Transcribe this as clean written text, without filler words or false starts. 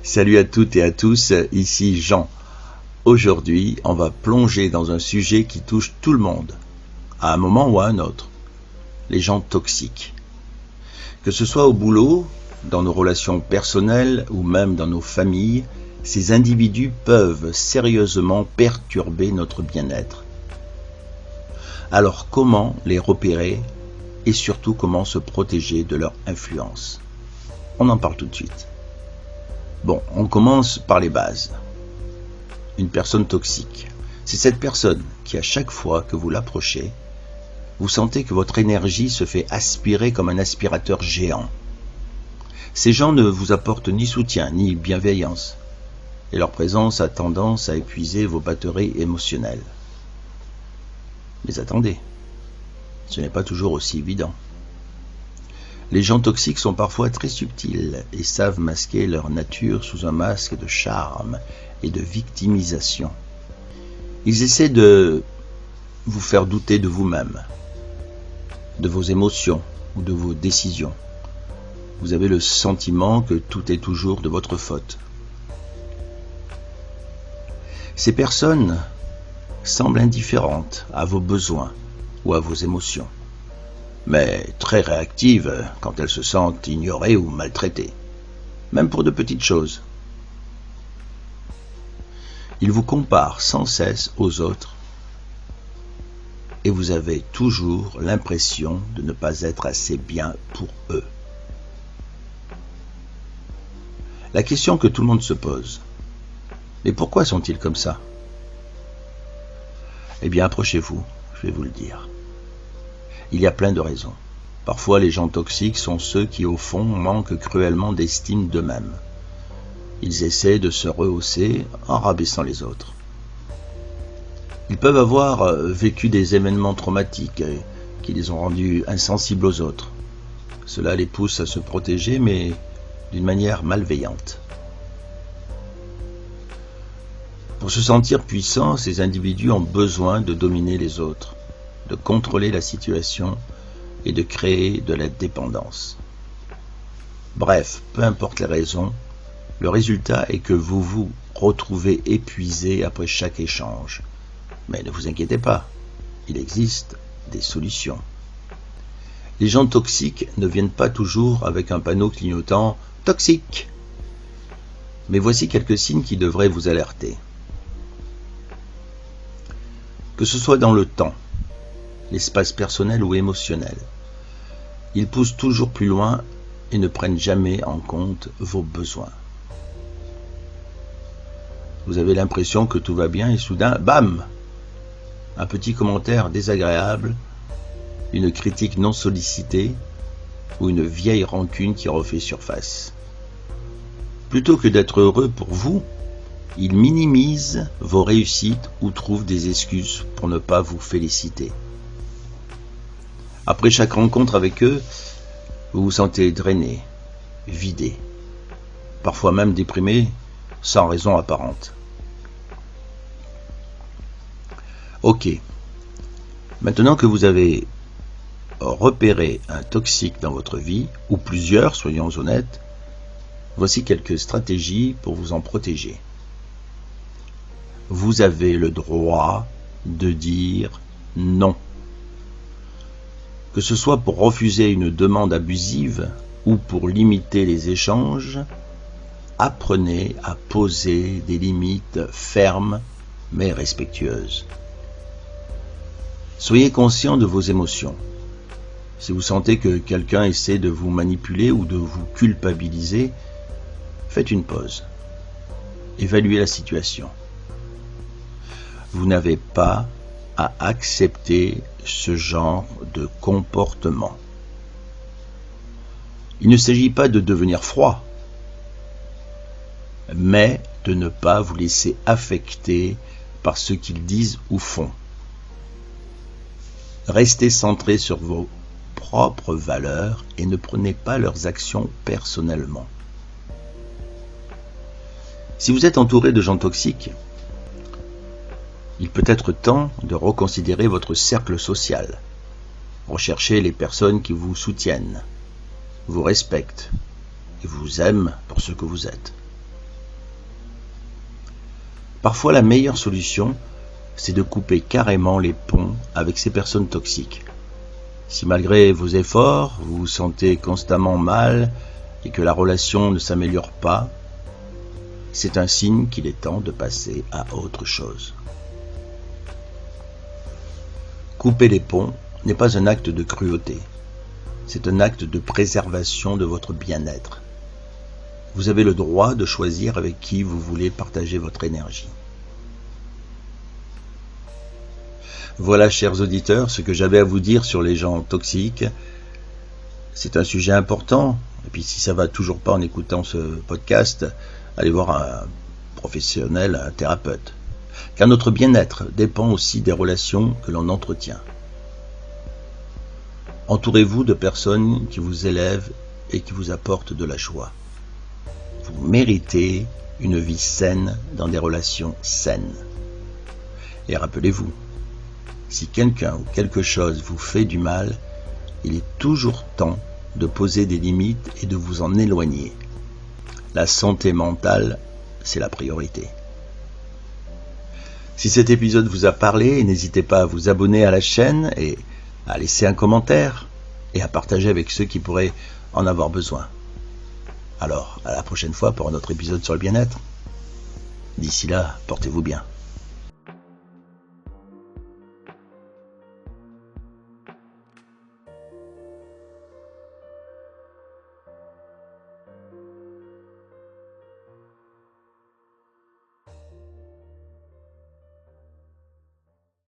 Salut à toutes et à tous, ici Jean. Aujourd'hui, on va plonger dans un sujet qui touche tout le monde, à un moment ou à un autre. Les gens toxiques. Que ce soit au boulot, dans nos relations personnelles ou même dans nos familles, ces individus peuvent sérieusement perturber notre bien-être. Alors comment les repérer et surtout comment se protéger de leur influence? On en parle tout de suite. Bon, on commence par les bases. Une personne toxique. C'est cette personne qui, à chaque fois que vous l'approchez, vous sentez que votre énergie se fait aspirer comme un aspirateur géant. Ces gens ne vous apportent ni soutien, ni bienveillance, et leur présence a tendance à épuiser vos batteries émotionnelles. Mais attendez, ce n'est pas toujours aussi évident. Les gens toxiques sont parfois très subtils et savent masquer leur nature sous un masque de charme et de victimisation. Ils essaient de vous faire douter de vous-même, de vos émotions ou de vos décisions. Vous avez le sentiment que tout est toujours de votre faute. Ces personnes semblent indifférentes à vos besoins ou à vos émotions, mais très réactives quand elles se sentent ignorées ou maltraitées, même pour de petites choses. Ils vous comparent sans cesse aux autres et vous avez toujours l'impression de ne pas être assez bien pour eux. La question que tout le monde se pose, mais pourquoi sont-ils comme ça? Eh bien, approchez-vous, je vais vous le dire. Il y a plein de raisons. Parfois, les gens toxiques sont ceux qui, au fond, manquent cruellement d'estime d'eux-mêmes. Ils essaient de se rehausser en rabaissant les autres. Ils peuvent avoir vécu des événements traumatiques qui les ont rendus insensibles aux autres. Cela les pousse à se protéger, mais d'une manière malveillante. Pour se sentir puissants, ces individus ont besoin de dominer les autres, de contrôler la situation et de créer de la dépendance. Bref, peu importe les raisons, le résultat est que vous vous retrouvez épuisé après chaque échange. Mais ne vous inquiétez pas, il existe des solutions. Les gens toxiques ne viennent pas toujours avec un panneau clignotant « Toxique ». Mais voici quelques signes qui devraient vous alerter. Que ce soit dans le temps, l'espace personnel ou émotionnel, ils poussent toujours plus loin et ne prennent jamais en compte vos besoins. Vous avez l'impression que tout va bien et soudain, bam! Un petit commentaire désagréable, une critique non sollicitée ou une vieille rancune qui refait surface. Plutôt que d'être heureux pour vous, ils minimisent vos réussites ou trouvent des excuses pour ne pas vous féliciter. Après chaque rencontre avec eux, vous vous sentez drainé, vidé, parfois même déprimé sans raison apparente. Ok, maintenant que vous avez repéré un toxique dans votre vie, ou plusieurs, soyons honnêtes, voici quelques stratégies pour vous en protéger. Vous avez le droit de dire non. Que ce soit pour refuser une demande abusive ou pour limiter les échanges, apprenez à poser des limites fermes mais respectueuses. Soyez conscient de vos émotions. Si vous sentez que quelqu'un essaie de vous manipuler ou de vous culpabiliser, faites une pause. Évaluez la situation. Vous n'avez pas à accepter ce genre de comportement. Il ne s'agit pas de devenir froid, mais de ne pas vous laisser affecter par ce qu'ils disent ou font. Restez centré sur vos propres valeurs et ne prenez pas leurs actions personnellement. Si vous êtes entouré de gens toxiques, il peut être temps de reconsidérer votre cercle social. Recherchez les personnes qui vous soutiennent, vous respectent et vous aiment pour ce que vous êtes. Parfois, la meilleure solution, c'est de couper carrément les ponts avec ces personnes toxiques. Si malgré vos efforts, vous vous sentez constamment mal et que la relation ne s'améliore pas, c'est un signe qu'il est temps de passer à autre chose. Couper les ponts n'est pas un acte de cruauté, c'est un acte de préservation de votre bien-être. Vous avez le droit de choisir avec qui vous voulez partager votre énergie. Voilà, chers auditeurs, ce que j'avais à vous dire sur les gens toxiques. C'est un sujet important. Et puis si ça va toujours pas en écoutant ce podcast, allez voir un professionnel, un thérapeute. Car notre bien-être dépend aussi des relations que l'on entretient. Entourez-vous de personnes qui vous élèvent et qui vous apportent de la joie. Vous méritez une vie saine dans des relations saines. Et rappelez-vous, si quelqu'un ou quelque chose vous fait du mal, il est toujours temps de poser des limites et de vous en éloigner. La santé mentale, c'est la priorité. Si cet épisode vous a parlé, n'hésitez pas à vous abonner à la chaîne et à laisser un commentaire et à partager avec ceux qui pourraient en avoir besoin. Alors, à la prochaine fois pour un autre épisode sur le bien-être. D'ici là, portez-vous bien.